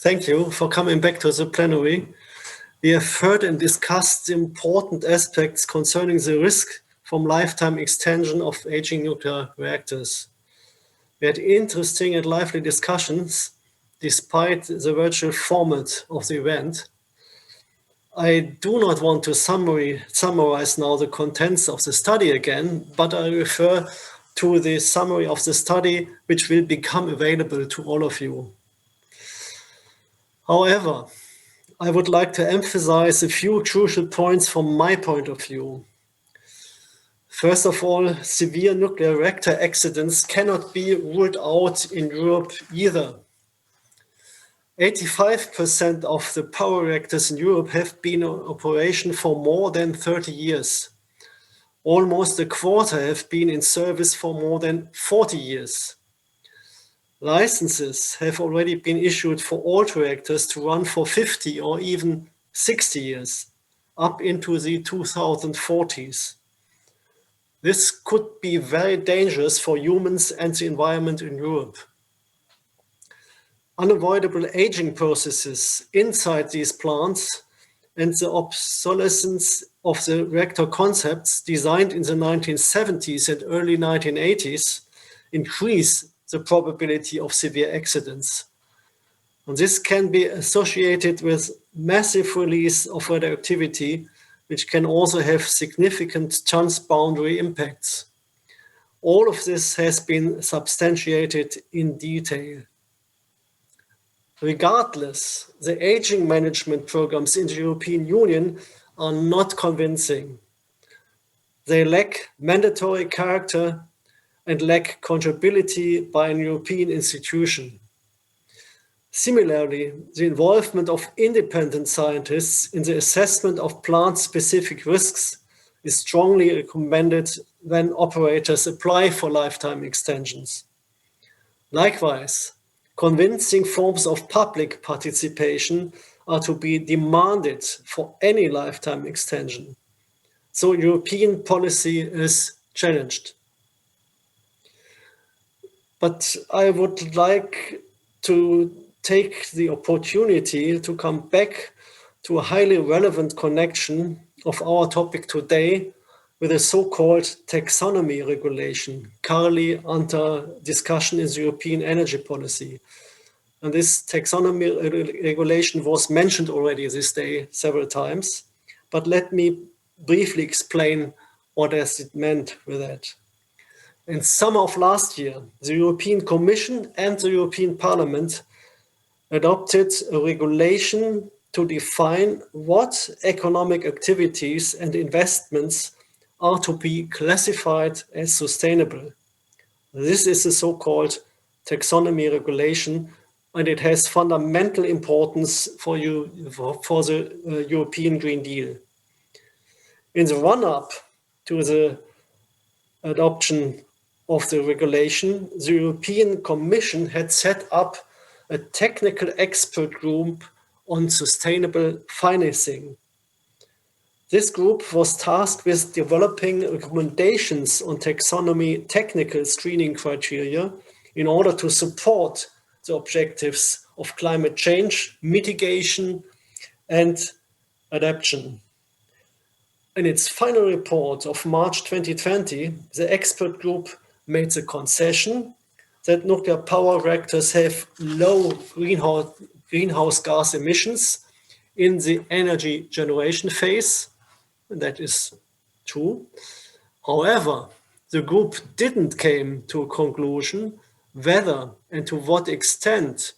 Thank you for coming back to the plenary. We have heard and discussed the important aspects concerning the risk from lifetime extension of aging nuclear reactors. We had interesting and lively discussions despite the virtual format of the event. I do not want to summarize now the contents of the study again, but I refer to the summary of the study, which will become available to all of you. However, I would like to emphasize a few crucial points from my point of view. First of all, severe nuclear reactor accidents cannot be ruled out in Europe either. 85% of the power reactors in Europe have been in operation for more than 30 years. Almost a quarter have been in service for more than 40 years. Licenses have already been issued for old reactors to run for 50 or even 60 years, up into the 2040s. This could be very dangerous for humans and the environment in Europe. Unavoidable aging processes inside these plants and the obsolescence of the reactor concepts designed in the 1970s and early 1980s increase the probability of severe accidents. And this can be associated with massive release of radioactivity, which can also have significant transboundary impacts. All of this has been substantiated in detail. Regardless, the aging management programs in the European Union are not convincing. They lack mandatory character and lack controllability by an European institution. Similarly, the involvement of independent scientists in the assessment of plant-specific risks is strongly recommended when operators apply for lifetime extensions. Likewise, convincing forms of public participation are to be demanded for any lifetime extension. So European policy is challenged. But I would like to take the opportunity to come back to a highly relevant connection of our topic today with the so-called taxonomy regulation, currently under discussion in the European energy policy. And this taxonomy regulation was mentioned already this day several times, but let me briefly explain what has it meant with that. In summer of last year, the European Commission and the European Parliament adopted a regulation to define what economic activities and investments are to be classified as sustainable. This is the so-called taxonomy regulation, and it has fundamental importance for the European Green Deal. In the run-up to the adoption of the regulation, the European Commission had set up a technical expert group on sustainable financing. This group was tasked with developing recommendations on taxonomy technical screening criteria in order to support the objectives of climate change, mitigation, and adaptation. In its final report of March 2020, the expert group made the concession that nuclear power reactors have low greenhouse gas emissions in the energy generation phase. That is true. However, the group didn't come to a conclusion whether and to what extent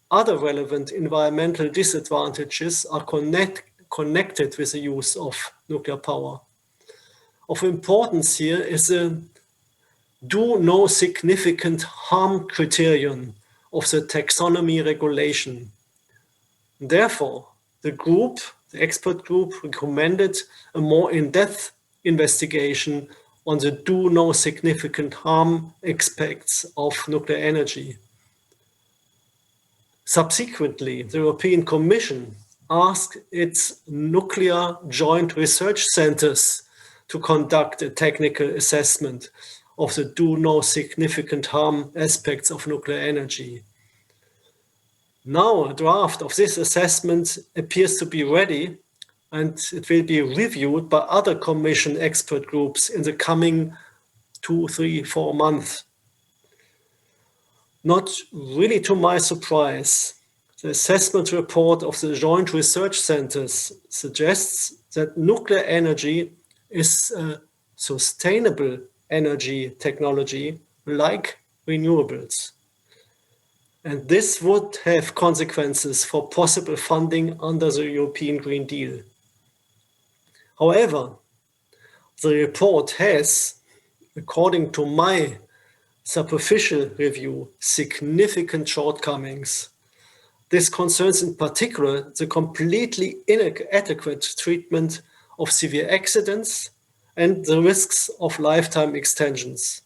other relevant environmental disadvantages are connected with the use of nuclear power. Of importance here is the do no significant harm criterion of the taxonomy regulation. Therefore, the expert group recommended a more in-depth investigation on the do no significant harm aspects of nuclear energy. Subsequently, the European Commission asked its nuclear joint research centers to conduct a technical assessment of the do no significant harm aspects of nuclear energy. Now a draft of this assessment appears to be ready, and it will be reviewed by other Commission expert groups in the coming 2, 3, 4 months. Not really to my surprise, the assessment report of the Joint Research Centers suggests that nuclear energy is a sustainable energy technology like renewables. And this would have consequences for possible funding under the European Green Deal. However, the report has, according to my superficial review, significant shortcomings. This concerns in particular the completely inadequate treatment of severe accidents and the risks of lifetime extensions.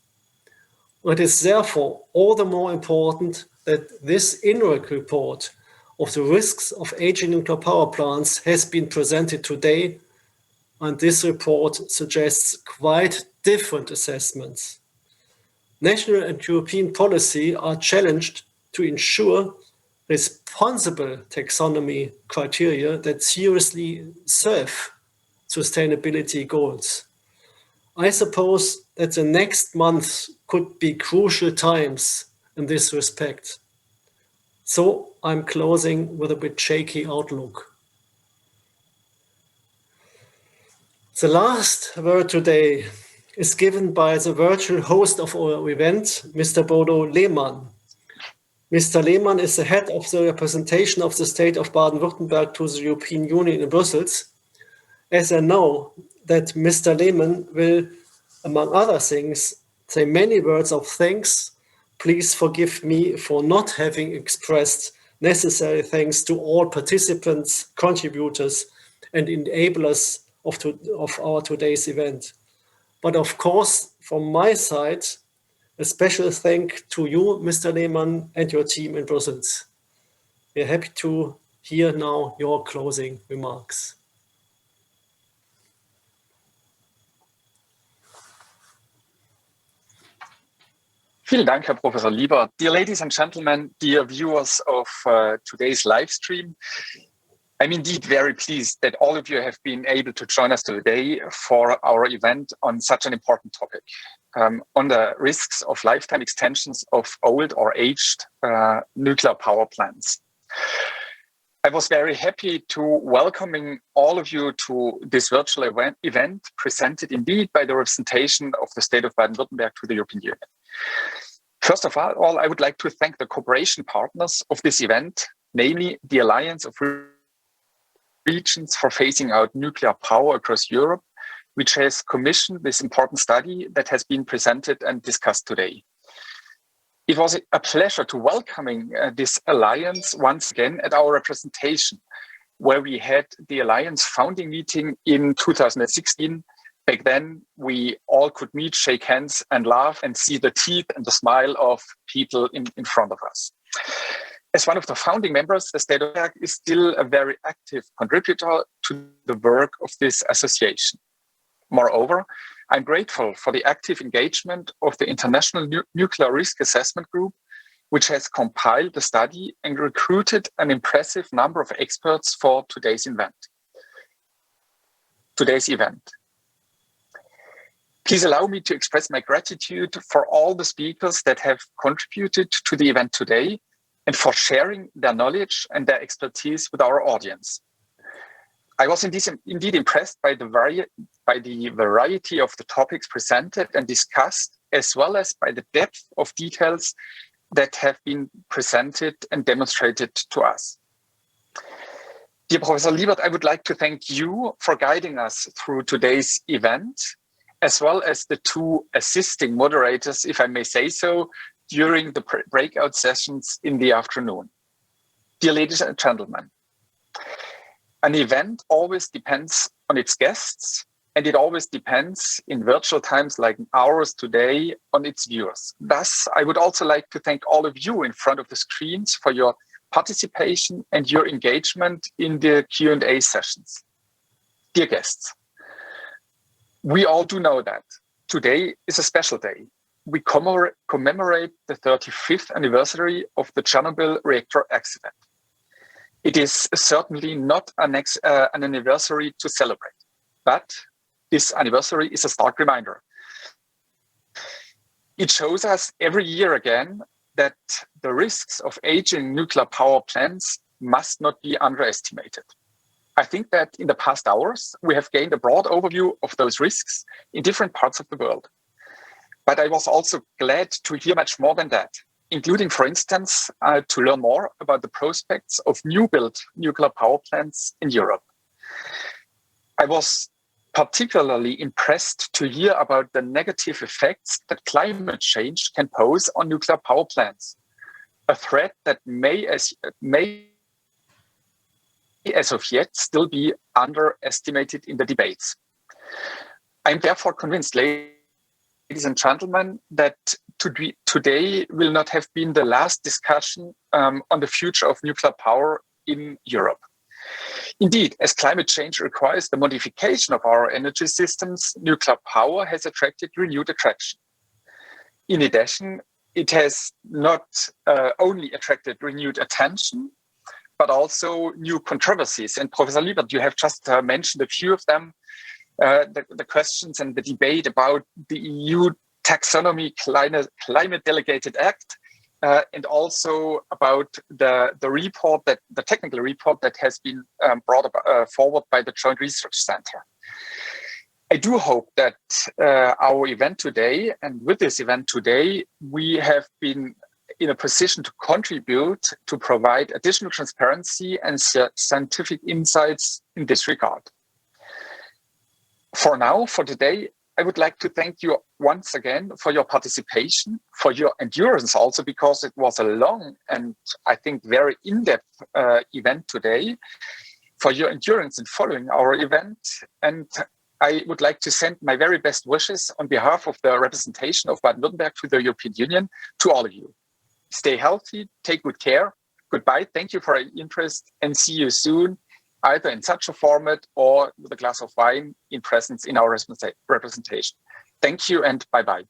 It is therefore all the more important that this INREC report of the risks of aging nuclear power plants has been presented today, and this report suggests quite different assessments. National and European policy are challenged to ensure responsible taxonomy criteria that seriously serve sustainability goals. I suppose that the next month could be crucial times in this respect. So I'm closing with a bit shaky outlook. The last word today is given by the virtual host of our event, Mr. Bodo Lehmann. Mr. Lehmann is the head of the representation of the state of Baden-Württemberg to the European Union in Brussels. As I know that Mr. Lehmann will, among other things, say many words of thanks, please forgive me for not having expressed necessary thanks to all participants, contributors, and enablers of our today's event. But of course, from my side, a special thank to you, Mr. Lehmann, and your team in Brussels. We're happy to hear now your closing remarks. Vielen Dank, Herr Professor Liebert. Dear ladies and gentlemen, dear viewers of today's live stream, I'm indeed very pleased that all of you have been able to join us today for our event on such an important topic, on the risks of lifetime extensions of old or aged nuclear power plants. I was very happy to welcoming all of you to this virtual event presented indeed by the representation of the state of Baden-Württemberg to the European Union. First of all, I would like to thank the cooperation partners of this event, namely the Alliance of Regions for Phasing Out Nuclear Power across Europe, which has commissioned this important study that has been presented and discussed today. It was a pleasure to welcoming this alliance once again at our representation, where we had the alliance founding meeting in 2016. Back then, we all could meet, shake hands, and laugh and see the teeth and the smile of people in front of us. As one of the founding members, the State of Baden is still a very active contributor to the work of this association. Moreover, I'm grateful for the active engagement of the International Nuclear Risk Assessment Group, which has compiled the study and recruited an impressive number of experts for today's event. Please allow me to express my gratitude for all the speakers that have contributed to the event today and for sharing their knowledge and their expertise with our audience. I was indeed impressed by the variety of the topics presented and discussed, as well as by the depth of details that have been presented and demonstrated to us. Dear Professor Liebert, I would like to thank you for guiding us through today's event, as well as the two assisting moderators, if I may say so, during the breakout sessions in the afternoon. Dear ladies and gentlemen, an event always depends on its guests, and it always depends in virtual times like ours today on its viewers. Thus, I would also like to thank all of you in front of the screens for your participation and your engagement in the Q&A sessions. Dear guests, we all do know that today is a special day. We commemorate the 35th anniversary of the Chernobyl reactor accident. It is certainly not an anniversary to celebrate, but this anniversary is a stark reminder. It shows us every year again that the risks of aging nuclear power plants must not be underestimated. I think that in the past hours, we have gained a broad overview of those risks in different parts of the world. But I was also glad to hear much more than that, including, for instance, to learn more about the prospects of new-built nuclear power plants in Europe. I was particularly impressed to hear about the negative effects that climate change can pose on nuclear power plants, a threat that may as of yet still be underestimated in the debates. I'm therefore convinced, ladies and gentlemen, that today will not have been the last discussion on the future of nuclear power in Europe. Indeed, as climate change requires the modification of our energy systems, nuclear power has attracted renewed attraction. In addition, it has not only attracted renewed attention, but also new controversies. And Professor Liebert, you have just mentioned a few of them, the questions and the debate about the EU taxonomy climate delegated act, and also about the report, the technical report that has been brought forward by the Joint Research Center. I do hope that our event today, and with this event today, we have been in a position to contribute to provide additional transparency and scientific insights in this regard. For now, for today, I would like to thank you once again for your participation, for your endurance also, because it was a long and I think very in-depth event today, for your endurance in following our event. And I would like to send my very best wishes on behalf of the representation of Baden-Württemberg to the European Union to all of you. Stay healthy, take good care. Goodbye, thank you for your interest, and see you soon, either in such a format or with a glass of wine in presence in our representation. Thank you and bye-bye.